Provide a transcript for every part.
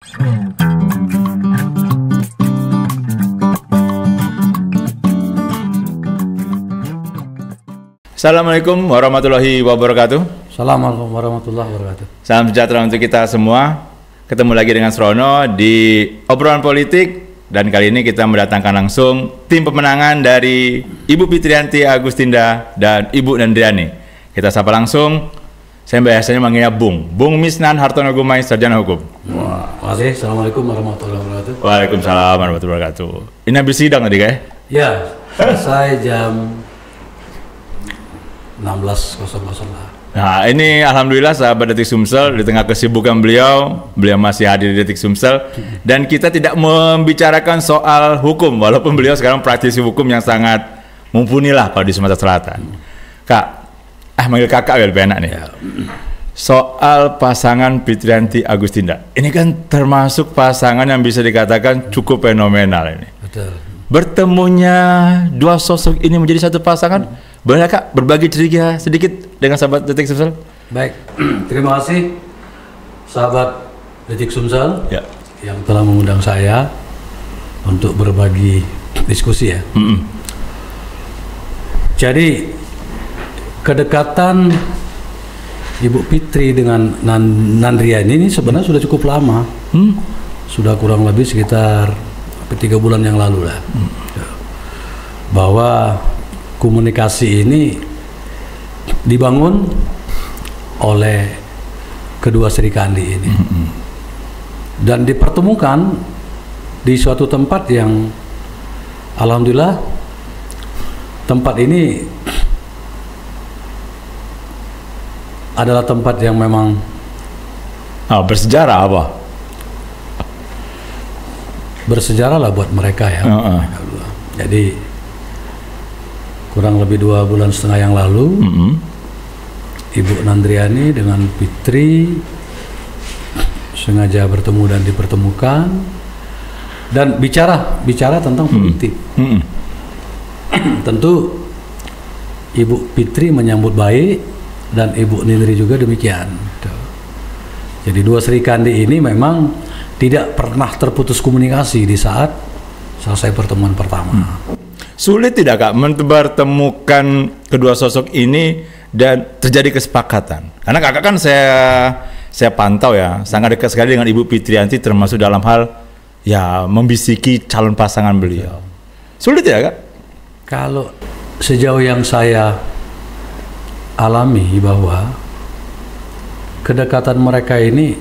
Assalamualaikum warahmatullahi wabarakatuh. Assalamualaikum warahmatullahi wabarakatuh. Salam sejahtera untuk kita semua. Ketemu lagi dengan Srono di obrolan politik, dan kali ini kita mendatangkan langsung tim pemenangan dari Ibu Fitriyanti Agustinda dan Ibu Nandriani. Kita sapa langsung. Saya biasanya manggilnya Bung Misnan Hartono Gumai, Sarjana Hukum. Terima kasih. Assalamualaikum warahmatullahi wabarakatuh. Waalaikumsalam warahmatullahi wabarakatuh. Ini habis sidang tadi kayak? Ya, selesai jam 16.00 lah. Nah, ini alhamdulillah sahabat Detik Sumsel, di tengah kesibukan beliau masih hadir di Detik Sumsel, dan kita tidak membicarakan soal hukum, walaupun beliau sekarang praktisi hukum yang sangat mumpuni lah kalau di Sumatera Selatan. Kak, manggil kakak ya lebih enak nih. Ya. Soal pasangan Fitriyanti Agustinda, ini kan termasuk pasangan yang bisa dikatakan cukup fenomenal ini. Betul. Bertemunya dua sosok ini menjadi satu pasangan, boleh Kak berbagi cerita sedikit dengan sahabat Detik Sumsel? Baik, terima kasih sahabat Detik Sumsel yang telah mengundang saya untuk berbagi diskusi ya. Jadi kedekatan Ibu Fitri dengan Nandriani ini sebenarnya sudah cukup lama, sudah kurang lebih sekitar 3 bulan yang lalu lah, bahwa komunikasi ini dibangun oleh kedua Sri Kandi ini, dan dipertemukan di suatu tempat yang alhamdulillah tempat ini adalah tempat yang memang bersejarah apa? Bersejarah lah buat mereka ya. Mereka berdua. Jadi kurang lebih 2,5 bulan yang lalu, Ibu Nandriani dengan Fitri sengaja bertemu dan dipertemukan dan bicara tentang politik. Tentu Ibu Fitri menyambut baik dan Ibu Nindri juga demikian. Jadi dua Sri Kandi ini memang tidak pernah terputus komunikasi di saat selesai pertemuan pertama. Sulit tidak Kak mempertemukan kedua sosok ini dan terjadi kesepakatan? Karena kakak kan saya pantau ya, sangat dekat sekali dengan Ibu Fitriyanti, termasuk dalam hal ya membisiki calon pasangan beliau. Sulit ya Kak? Kalau sejauh yang saya alami bahwa kedekatan mereka ini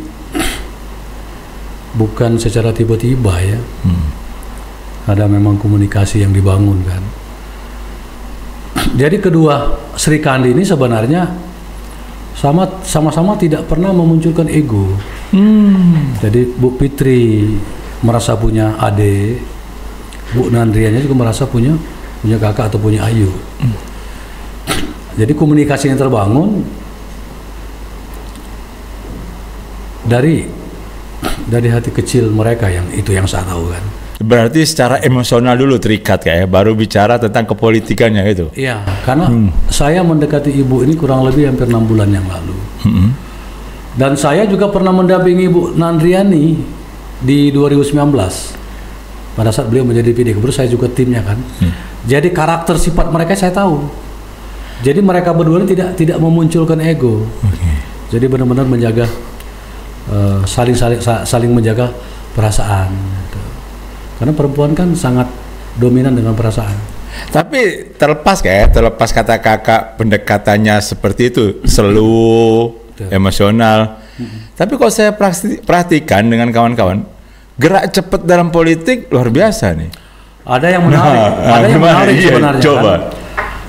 bukan secara tiba-tiba ya. Ada memang komunikasi yang dibangun kan. Jadi kedua Sri Kandi ini sebenarnya sama-sama tidak pernah memunculkan ego. Jadi Bu Fitri merasa punya adik, Bu Nandriani juga merasa punya kakak atau punya ayu. Jadi komunikasi yang terbangun dari hati kecil mereka, yang itu yang saya tahu kan. Berarti secara emosional dulu terikat kayak, baru bicara tentang kepolitikannya gitu. Iya, karena saya mendekati ibu ini kurang lebih hampir 6 bulan yang lalu. Dan saya juga pernah mendampingi Ibu Nandriani di 2019. Pada saat beliau menjadi PD Gubernur, saya juga timnya kan. Jadi karakter sifat mereka saya tahu. Jadi mereka berdua tidak memunculkan ego. Jadi benar-benar menjaga saling menjaga perasaan. Karena perempuan kan sangat dominan dengan perasaan. Tapi terlepas kata kakak pendekatannya seperti itu, slow, emosional. Tapi kalau saya perhatikan dengan kawan-kawan, gerak cepat dalam politik luar biasa nih. Ada yang menarik, ada yang menarik sebenarnya. Coba. Kan?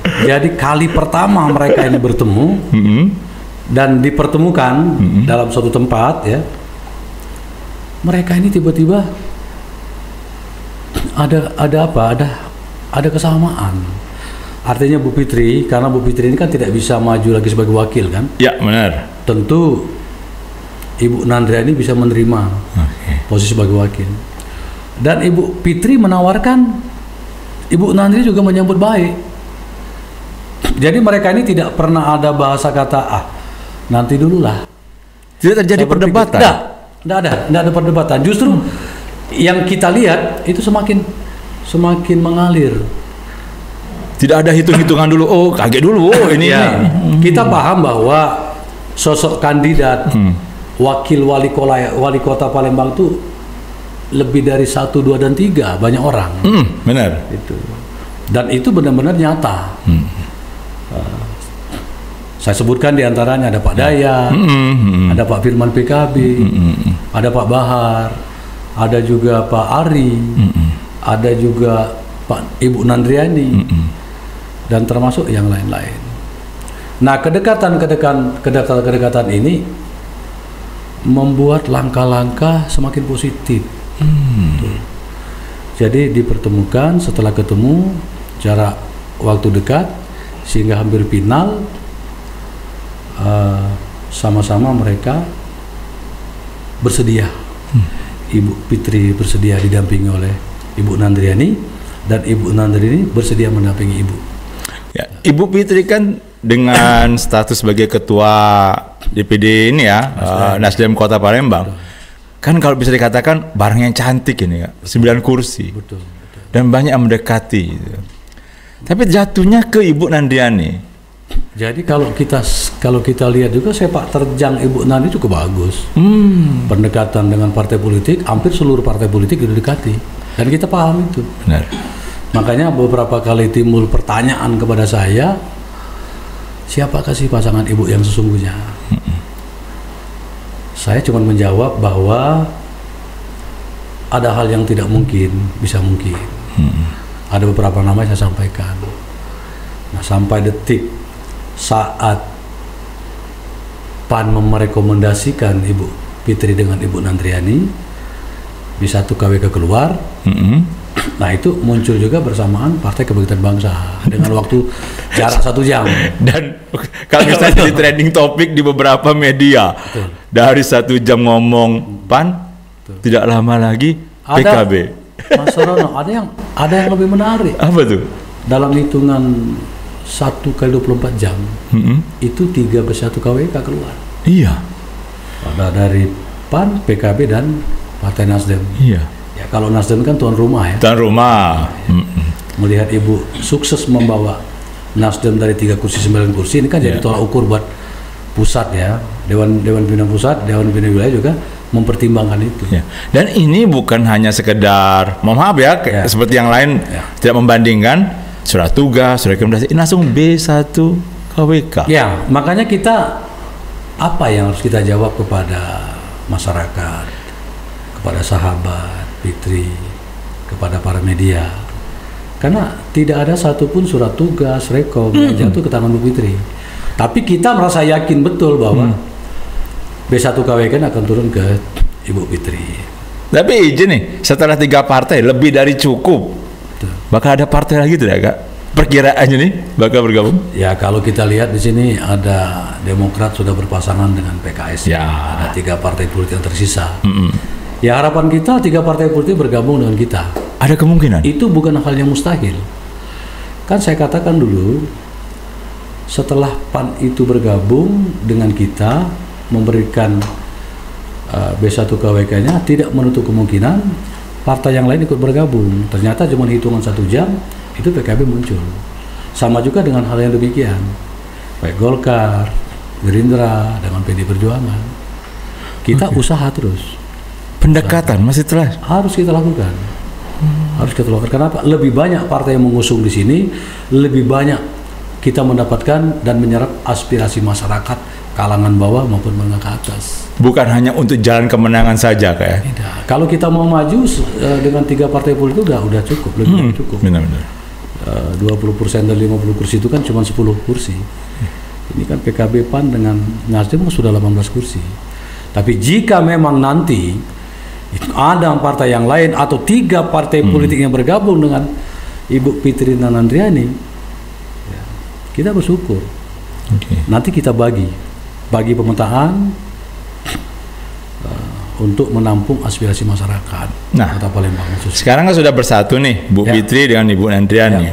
Jadi kali pertama mereka ini bertemu dan dipertemukan dalam suatu tempat ya, mereka ini tiba-tiba ada kesamaan. Artinya Bu Fitri, karena Bu Fitri ini kan tidak bisa maju lagi sebagai wakil kan? Ya benar. Tentu Ibu Nandriani bisa menerima posisi sebagai wakil. Dan Ibu Fitri menawarkan, Ibu Nandri juga menyambut baik. Jadi mereka ini tidak pernah ada bahasa kata nanti dululah. Tidak terjadi perdebatan. Nggak ada perdebatan. Justru yang kita lihat itu semakin mengalir. Tidak ada hitung-hitungan dulu. Oh, kaget dulu. Oh, ini ya. Kita paham bahwa sosok kandidat wakil wali kota Palembang itu lebih dari 1, 2, dan 3 banyak orang. Benar. Itu. Dan itu benar-benar nyata. Saya sebutkan diantaranya ada Pak Dayat, ada Pak Firman PKB, ada Pak Bahar, ada juga Pak Ari, ada juga Pak Ibu Nandriani, dan termasuk yang lain-lain. Nah, kedekatan ini membuat langkah-langkah semakin positif. Jadi dipertemukan, setelah ketemu jarak waktu dekat sehingga hampir final, sama-sama mereka bersedia. Ibu Fitri bersedia didampingi oleh Ibu Nandriani, dan Ibu Nandriani bersedia mendampingi Ibu. Ya, Ibu Fitri kan dengan status sebagai ketua DPD ini ya, Nasdem Kota Palembang. Kan kalau bisa dikatakan barang yang cantik ini ya, 9 kursi. Betul. Dan banyak yang mendekati gitu. Tapi jatuhnya ke Ibu Nandriani. Jadi kalau kita lihat juga sepak terjang Ibu Nandriani cukup bagus. Pendekatan dengan partai politik, hampir seluruh partai politik didekati. Dan kita paham itu. Benar. Makanya beberapa kali timbul pertanyaan kepada saya, siapakah sih pasangan Ibu yang sesungguhnya? Saya cuma menjawab bahwa ada hal yang tidak mungkin, bisa mungkin. Ada beberapa nama yang saya sampaikan. Nah, sampai detik saat PAN merekomendasikan Ibu Fitri dengan Ibu Nandriani, di 1 KWK keluar. Nah, itu muncul juga bersamaan Partai Kebangkitan Bangsa dengan waktu jarak 1 jam. Dan kalau misalnya jadi trending topik di beberapa media. Betul. Dari 1 jam ngomong PAN, tidak lama lagi PKB. Mas Rono, ada yang lebih menarik. Apa tuh? Dalam hitungan 1 kali 24 jam, itu 13 KWK keluar. Iya. Ada dari PAN, PKB, dan Partai Nasdem. Iya. Ya, kalau Nasdem kan tuan rumah ya. Tuan rumah. Melihat Ibu sukses membawa Nasdem dari 3 kursi 9 kursi, ini kan jadi tolak ukur buat pusat ya. Dewan Pimpinan Pusat, Dewan Pimpinan Wilayah juga mempertimbangkan itu. Ya. Dan ini bukan hanya sekedar, mohon maaf ya, seperti yang lain tidak membandingkan surat tugas, surat rekomendasi, ini langsung B1 KWK. Ya, makanya kita apa yang harus kita jawab kepada masyarakat, kepada sahabat Fitri, kepada para media, karena tidak ada satupun surat tugas, rekom yang jatuh ke tangan Bu Fitri. Tapi kita merasa yakin betul bahwa B1 KWK akan turun ke Ibu Fitri. Tapi izin nih, setelah 3 partai lebih dari cukup. Betul. Bakal ada partai lagi tidak, Kak? Perkiraannya nih bakal bergabung? Ya, kalau kita lihat di sini ada Demokrat sudah berpasangan dengan PKS. Ya. Ada 3 partai politik yang tersisa. Ya, harapan kita 3 partai politik bergabung dengan kita. Ada kemungkinan? Itu bukan hal yang mustahil. Kan saya katakan dulu, setelah PAN itu bergabung dengan kita, memberikan B1 KWK-nya, tidak menutup kemungkinan partai yang lain ikut bergabung. Ternyata cuma hitungan 1 jam, itu PKB muncul. Sama juga dengan hal yang demikian. Baik Golkar, Gerindra, dengan PD Perjuangan. Kita usaha terus. Pendekatan masih telah harus kita lakukan. Harus kita lakukan. Kenapa? Lebih banyak partai yang mengusung di sini, lebih banyak kita mendapatkan dan menyerap aspirasi masyarakat kalangan bawah maupun menengah ke atas. Bukan hanya untuk jalan kemenangan saja, kayak. Tidak. Kalau kita mau maju dengan 3 partai politik udah cukup, lebih cukup. Benar-benar. 20% dan 50 kursi itu kan cuma 10 kursi. Ini kan PKB PAN dengan Nasdem sudah 18 kursi. Tapi jika memang nanti ada partai yang lain atau 3 partai politik yang bergabung dengan Ibu Fitri Nandriani, ya, kita bersyukur. Nanti kita bagi pemetaan untuk menampung aspirasi masyarakat. Nah, Kota Palembang. Sekarang kan sudah bersatu nih Bu Fitri dengan Ibu Nandriani.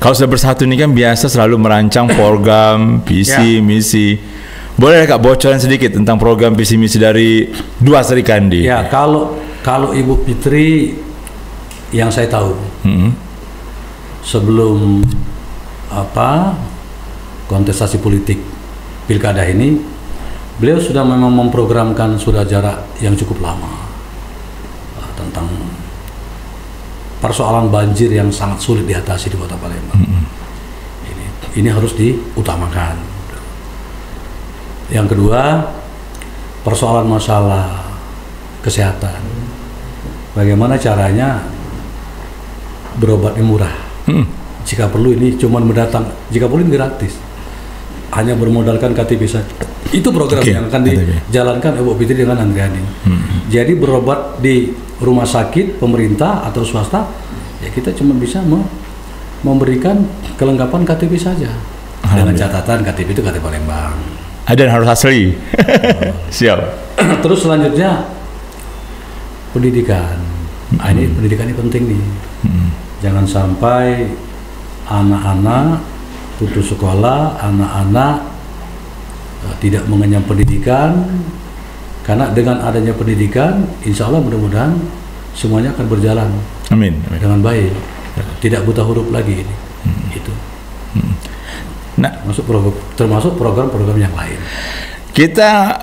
Kalau sudah bersatu ini kan biasa selalu merancang program, visi, misi. Boleh Kak bocoran sedikit tentang program visi misi dari Dua Sri Kandi? Ya, kalau Ibu Fitri yang saya tahu sebelum kontestasi politik pilkada ini, beliau sudah memang memprogramkan sudah jarak yang cukup lama tentang persoalan banjir yang sangat sulit diatasi di Kota Palembang. Ini harus diutamakan. Yang kedua, persoalan masalah kesehatan. Bagaimana caranya berobat yang murah? Jika perlu ini cuma mendatang, jika perlu ini gratis. Hanya bermodalkan KTP saja. Itu program yang akan dijalankan Ibu Fitri dengan Andriani. Jadi berobat di rumah sakit pemerintah atau swasta, ya kita cuma bisa memberikan kelengkapan KTP saja. Dengan catatan KTP itu KTP Palembang. Dan harus asli. Siap. Terus selanjutnya pendidikan. Ini pendidikan ini penting nih. Jangan sampai anak-anak putus sekolah, anak-anak tidak mengenyam pendidikan. Karena dengan adanya pendidikan, insya Allah mudah-mudahan semuanya akan berjalan. Amin. Dengan baik. Tidak buta huruf lagi ini. Itu. Nah, termasuk program-program yang lain. Kita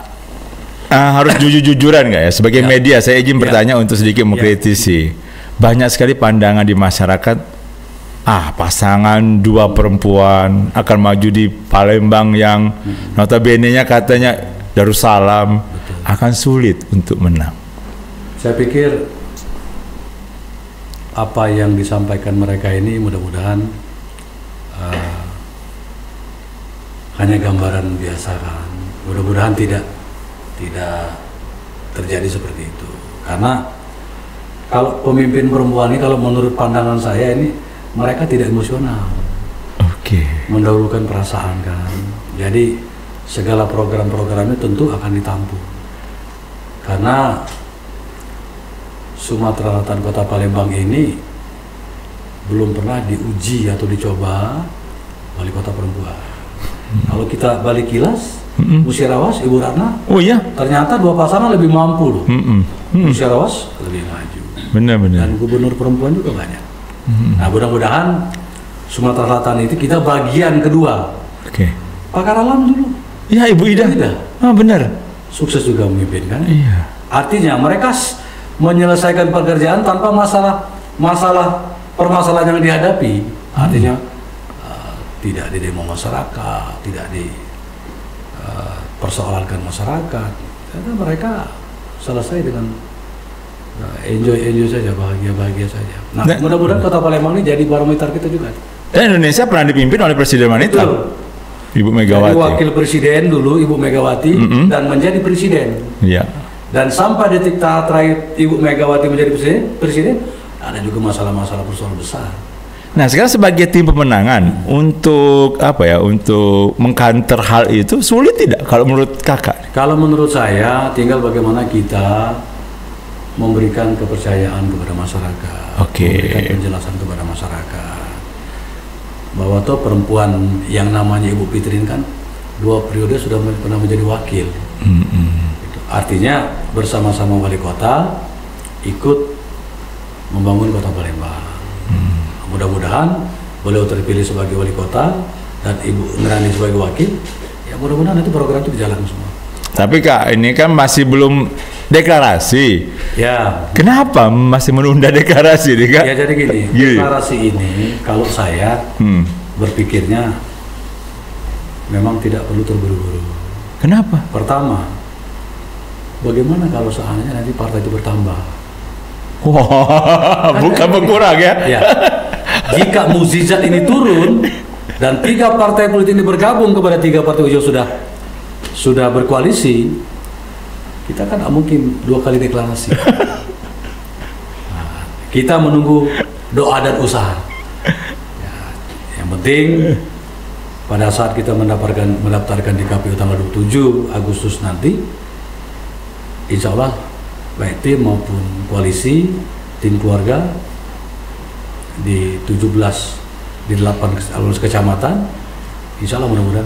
harus jujur-jujuran nggak ya? Sebagai media, saya izin bertanya untuk sedikit mengkritisi. Banyak sekali pandangan di masyarakat, pasangan dua perempuan akan maju di Palembang yang notabene-nya katanya Darussalam akan sulit untuk menang. Saya pikir apa yang disampaikan mereka ini mudah-mudahan hanya gambaran biasa kan. Mudah-mudahan tidak terjadi seperti itu. Karena kalau pemimpin perempuan ini, kalau menurut pandangan saya ini, mereka tidak emosional. Mendahulukan perasaan kan. Jadi segala program-programnya tentu akan ditampung. Karena Sumatera Selatan Kota Palembang ini belum pernah diuji atau dicoba wali kota perempuan. Kalau kita balik kilas, Musyarawat, Ibu Ratna, ternyata dua pasangan lebih mampu loh. Musyarawat lebih maju. Benar-benar. Dan gubernur perempuan juga banyak. Nah, mudah-mudahan Sumatera Selatan itu kita bagian kedua. Pakar Alam dulu. Ya, Ibu Ida. Benar. Sukses juga memimpin kan? Iya. Artinya mereka menyelesaikan pekerjaan tanpa permasalahan yang dihadapi. Artinya tidak didemo masyarakat, tidak dipersoalkan masyarakat. Karena mereka selesai dengan enjoy saja, bahagia saja. Nah, mudah-mudahan Kota Palembang ini jadi barometer kita juga. Dan Indonesia pernah dipimpin oleh Presiden wanita, Ibu Megawati. Jadi wakil presiden dulu Ibu Megawati dan menjadi presiden. Iya. Dan sampai detik terakhir Ibu Megawati menjadi presiden, ada juga masalah-masalah persoalan besar. Nah, sekarang sebagai tim pemenangan untuk untuk mengcounter hal itu sulit tidak kalau menurut Kakak? Kalau menurut saya tinggal bagaimana kita memberikan kepercayaan kepada masyarakat, memberikan penjelasan kepada masyarakat bahwa toh perempuan yang namanya Ibu Fitri kan 2 periode sudah pernah menjadi wakil. Artinya bersama-sama wali kota ikut membangun Kota Palembang. Mudah-mudahan beliau terpilih sebagai wali kota dan Ibu Ngerani sebagai wakil. Ya mudah-mudahan nanti program itu berjalan semua. Tapi Kak, ini kan masih belum deklarasi. Ya. Kenapa masih menunda deklarasi nih Kak? Ya jadi gini, deklarasi ini kalau saya berpikirnya memang tidak perlu terburu-buru. Kenapa? Pertama, bagaimana kalau seandainya nanti partai itu bertambah? Bukan berkurang ya? Ya. Jika mukjizat ini turun dan 3 partai politik ini bergabung kepada 3 partai hijau sudah berkoalisi, kita kan tidak mungkin 2 kali deklarasi. Nah, kita menunggu doa dan usaha. Ya, yang penting pada saat kita mendaftarkan di KPU tanggal 27 Agustus nanti, insya Allah baik tim maupun koalisi, tim keluarga di 17 di 8 kecamatan, insya Allah mudah-mudahan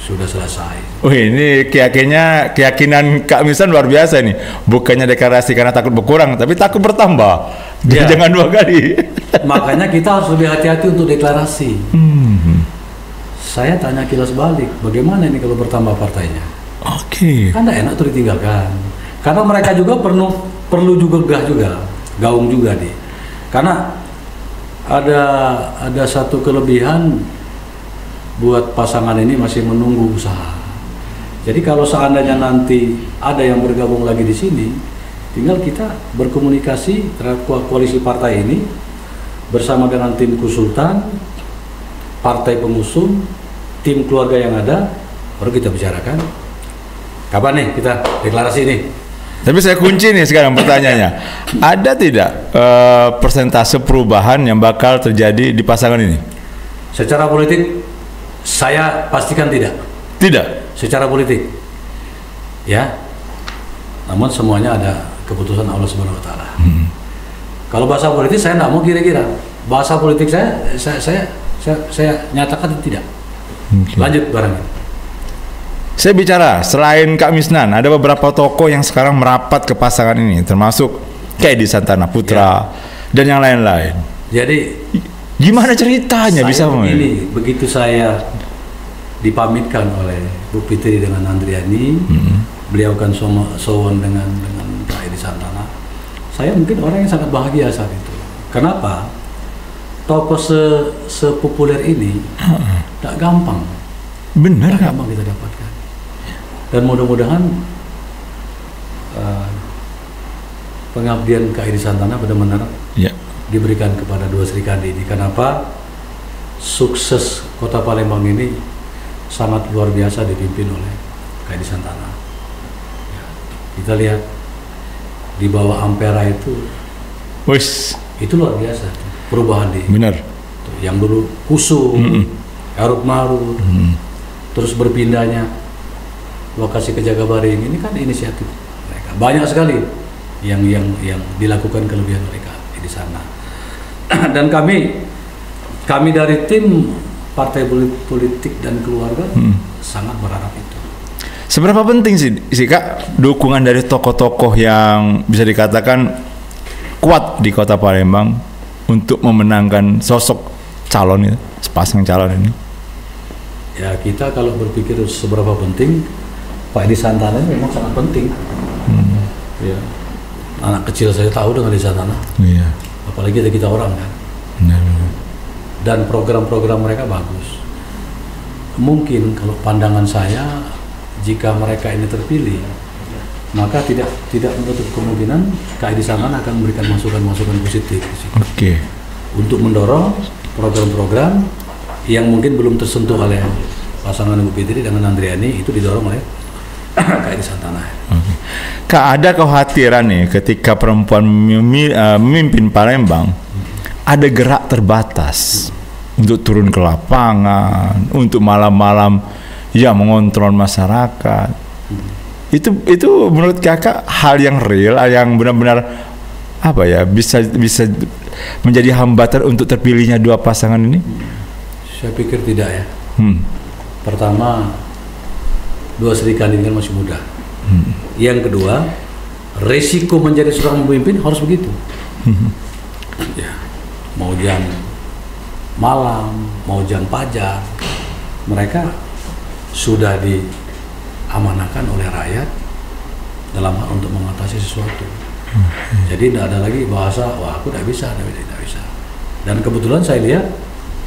sudah selesai. Ini keyakinan Kak Misnan luar biasa nih. Bukannya deklarasi karena takut berkurang, tapi takut bertambah. Ya. Jangan 2 kali. Makanya kita harus lebih hati-hati untuk deklarasi. Saya tanya kilas balik, bagaimana ini kalau bertambah partainya? Oke. Kan tidak enak tuh ditinggalkan. Karena mereka juga perlu juga gaung juga nih. Karena ada satu kelebihan buat pasangan ini masih menunggu usaha. Jadi kalau seandainya nanti ada yang bergabung lagi di sini, tinggal kita berkomunikasi terhadap koalisi partai ini bersama dengan tim konsultan, partai pengusung, tim keluarga yang ada, baru kita bicarakan. Kapan nih kita deklarasi ini? Tapi saya kunci nih sekarang pertanyaannya. Ada tidak persentase perubahan yang bakal terjadi di pasangan ini? Secara politik, saya pastikan tidak. Tidak? Secara politik, ya. Namun semuanya ada keputusan Allah Subhanahu Wa Taala. Kalau bahasa politik saya tidak mau kira-kira. Bahasa politik saya nyatakan tidak. Lanjut barangnya. Saya bicara, selain Kak Misnan, ada beberapa tokoh yang sekarang merapat ke pasangan ini, termasuk kayak di Santana Putra dan yang lain-lain. Jadi gimana ceritanya bisa begini, begitu saya dipamitkan oleh Bu Fitri dengan Andriani, beliau kan sowan dengan Pak Edi Santana. Saya mungkin orang yang sangat bahagia saat itu. Kenapa? Tokoh sepopuler ini tak gampang. Benar tak gampang kita dapatkan. Dan mudah-mudahan pengabdian Kak Edi Santana benar-benar diberikan kepada dua Sri Kandi ini. Kenapa? Sukses Kota Palembang ini sangat luar biasa dipimpin oleh Kak Edi Santana. Ya, kita lihat di bawah Ampera itu, itu luar biasa perubahan di. Benar. Yang dulu kusum, Arut Marut, terus berpindahnya lokasi ke Jagabaring, ini kan inisiatif mereka. Banyak sekali yang dilakukan kelebihan mereka di sana. Dan kami dari tim partai politik dan keluarga sangat berharap itu. Seberapa penting sih Kak dukungan dari tokoh-tokoh yang bisa dikatakan kuat di Kota Palembang untuk memenangkan sosok calon itu, sepasang calon ini? Ya, kita kalau berpikir seberapa penting, Pak Edi Santana memang sangat penting. Ya. Anak kecil saya tahu dengan Edi Santana. Iya. Apalagi kita orang kan. Dan program-program mereka bagus. Mungkin kalau pandangan saya, jika mereka ini terpilih, maka tidak menutup kemungkinan Kak Edi Santana akan memberikan masukan-masukan positif. Oke. Untuk mendorong program-program yang mungkin belum tersentuh oleh pasangan Bu Fitri dengan Andriani, itu didorong oleh Kak Edi Santana. Kak, ada kekhawatiran nih ketika perempuan memimpin Palembang, ada gerak terbatas untuk turun ke lapangan, untuk malam-malam ya mengontrol masyarakat. Itu menurut Kakak hal yang real, yang benar-benar apa ya, bisa menjadi hambatan untuk terpilihnya dua pasangan ini? Saya pikir tidak ya. Pertama, dua Sri Kandi kan masih muda. Yang kedua, resiko menjadi seorang pemimpin harus begitu. Ya, mau jam malam, mau jam pajar, mereka sudah diamanahkan oleh rakyat dalam hal untuk mengatasi sesuatu. Jadi tidak ada lagi bahasa, wah aku tidak bisa. Dan kebetulan saya lihat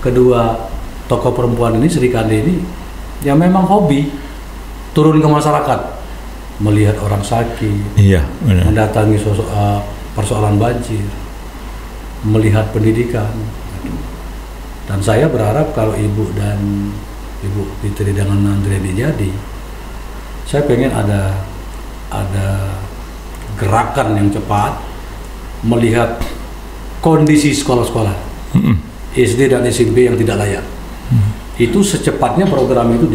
kedua tokoh perempuan ini, Sri Kandi ini, yang memang hobi turun ke masyarakat, melihat orang sakit, mendatangi persoalan banjir, melihat pendidikan. Dan saya berharap kalau Ibu Fitri dengan Andriani jadi, saya pengen ada gerakan yang cepat melihat kondisi sekolah-sekolah SD dan SMP yang tidak layak. Itu secepatnya program itu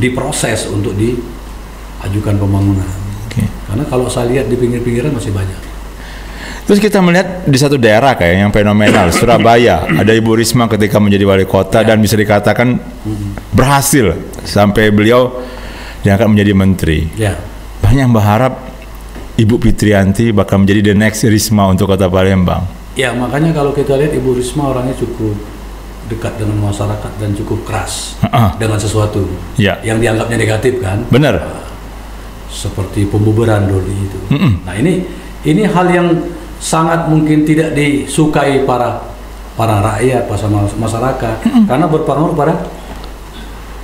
diproses untuk diajukan pembangunan. Karena kalau saya lihat di pinggir-pinggiran masih banyak. Terus kita melihat di satu daerah kayak yang fenomenal, Surabaya, ada Ibu Risma ketika menjadi wali kota dan bisa dikatakan berhasil sampai beliau diangkat menjadi menteri. Ya. Banyak yang berharap Ibu Fitriyanti bakal menjadi the next Risma untuk Kota Palembang. Ya, makanya kalau kita lihat Ibu Risma orangnya cukup dekat dengan masyarakat dan cukup keras dengan sesuatu yang dianggapnya negatif kan. Benar. Seperti pembubaran dulu itu. Nah ini hal yang sangat mungkin tidak disukai para rakyat, para masyarakat, karena berpengaruh pada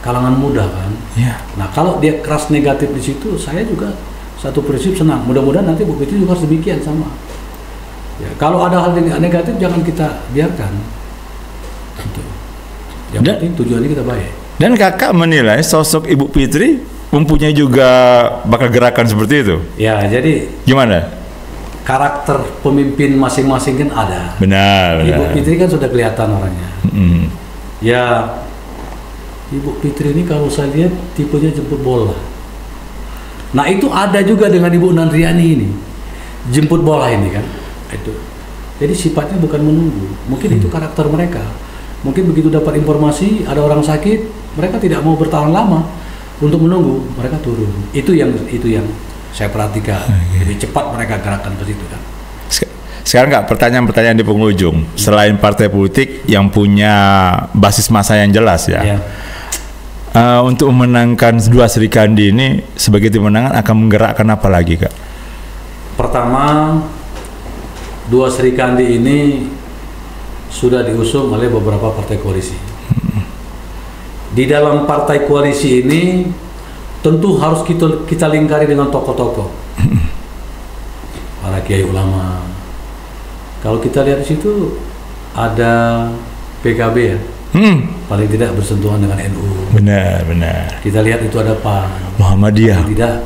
kalangan muda kan. Nah kalau dia keras negatif di situ, saya juga satu prinsip senang. Mudah-mudahan nanti Bu Fitri juga harus demikian sama. Ya, kalau ada hal yang negatif jangan kita biarkan. Gitu. Yang penting tujuannya kita baik. Dan kakak menilai sosok Ibu Fitri mempunyai juga bakal gerakan seperti itu. Ya, jadi gimana? Karakter pemimpin masing-masing kan ada. Benar. Ibu Fitri kan sudah kelihatan orangnya. Ya, Ibu Fitri ini kalau saya lihat tipenya jemput bola. Nah itu ada juga dengan Ibu Nandriani ini, jemput bola ini kan. Itu. Jadi sifatnya bukan menunggu. Mungkin itu karakter mereka. Mungkin begitu dapat informasi ada orang sakit, mereka tidak mau bertahan lama untuk menunggu, mereka turun. Itu yang saya perhatikan. Jadi cepat mereka gerakan ke situ kan. Sekarang nggak pertanyaan-pertanyaan di penghujung. Selain partai politik yang punya basis massa yang jelas ya. Untuk memenangkan dua Sri Kandi ini sebagai tim pemenangan akan menggerakkan apa lagi Kak? Pertama, dua Sri Kandi ini sudah diusung oleh beberapa partai koalisi. Di dalam partai koalisi ini tentu harus kita lingkari dengan tokoh-tokoh, para kiai ulama. Kalau kita lihat di situ ada PKB ya, paling tidak bersentuhan dengan NU. Benar. Kita lihat itu ada PAN, Muhammadiyah. Paling tidak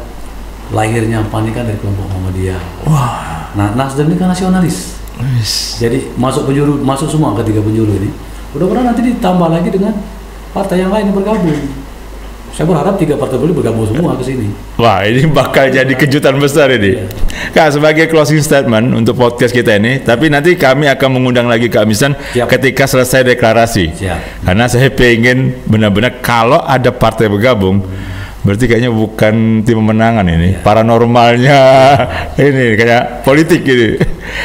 lahirnya PAN ini kan dari kelompok Muhammadiyah. Wah. Nah, Nasdem ini kan nasionalis. Jadi masuk semua ketiga penjuru ini. Mudah-mudahan nanti ditambah lagi dengan partai yang lain yang bergabung. Saya berharap tiga partai politik bergabung semua ke sini. Wah, ini bakal jadi kejutan besar ini. Kak, sebagai closing statement untuk podcast kita ini, tapi nanti kami akan mengundang lagi Kak Misan ketika selesai deklarasi. Karena saya pengen benar-benar kalau ada partai bergabung, berarti kayaknya bukan tim pemenangan ini, paranormalnya ini kayak politik gitu.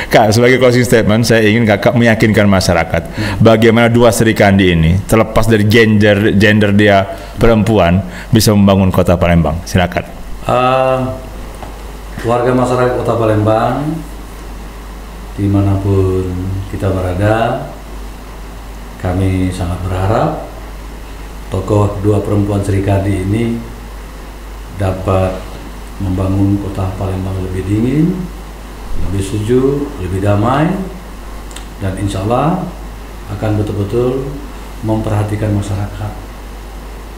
Kak, sebagai closing statement, saya ingin Kakak meyakinkan masyarakat bagaimana dua Sri Kandi ini terlepas dari gender dia perempuan bisa membangun Kota Palembang. Silakan. Warga masyarakat Kota Palembang dimanapun kita berada, kami sangat berharap tokoh dua perempuan Sri Kandi ini dapat membangun Kota Palembang lebih dingin, lebih sejuk, lebih damai, dan insya Allah akan betul-betul memperhatikan masyarakat.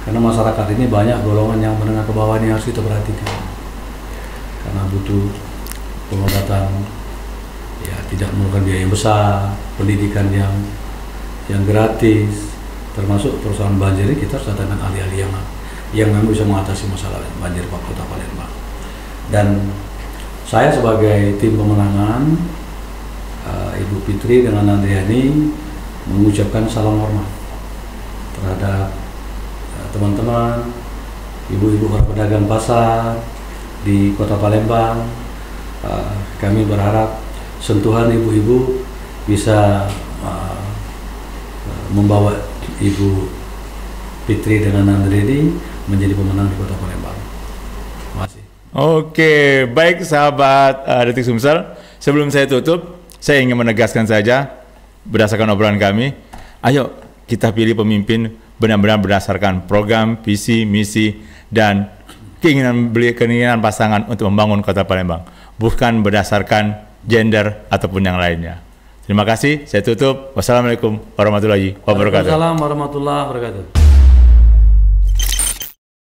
Karena masyarakat ini banyak golongan yang menengah ke bawah ini harus kita perhatikan. Karena butuh pengobatan, ya tidak memerlukan biaya yang besar, pendidikan yang gratis, termasuk persoalan banjir ini kita harus datangkan ahli-ahli yang memang bisa mengatasi masalah banjir Kota Palembang. Dan saya sebagai tim pemenangan, Ibu Fitri dengan Nandriani mengucapkan salam hormat terhadap teman-teman, ibu-ibu para pedagang pasar di Kota Palembang. Kami berharap sentuhan ibu-ibu bisa membawa Ibu Fitri dengan Nandriani menjadi pemenang di Kota Palembang. Terima kasih. Oke, baik sahabat Detik Sumsel. Sebelum saya tutup, saya ingin menegaskan saja berdasarkan obrolan kami, ayo kita pilih pemimpin benar-benar berdasarkan program, visi, misi, dan keinginan pasangan untuk membangun Kota Palembang, bukan berdasarkan gender ataupun yang lainnya. Terima kasih, saya tutup. Wassalamualaikum warahmatullahi wabarakatuh. Waalaikumsalam warahmatullahi wabarakatuh.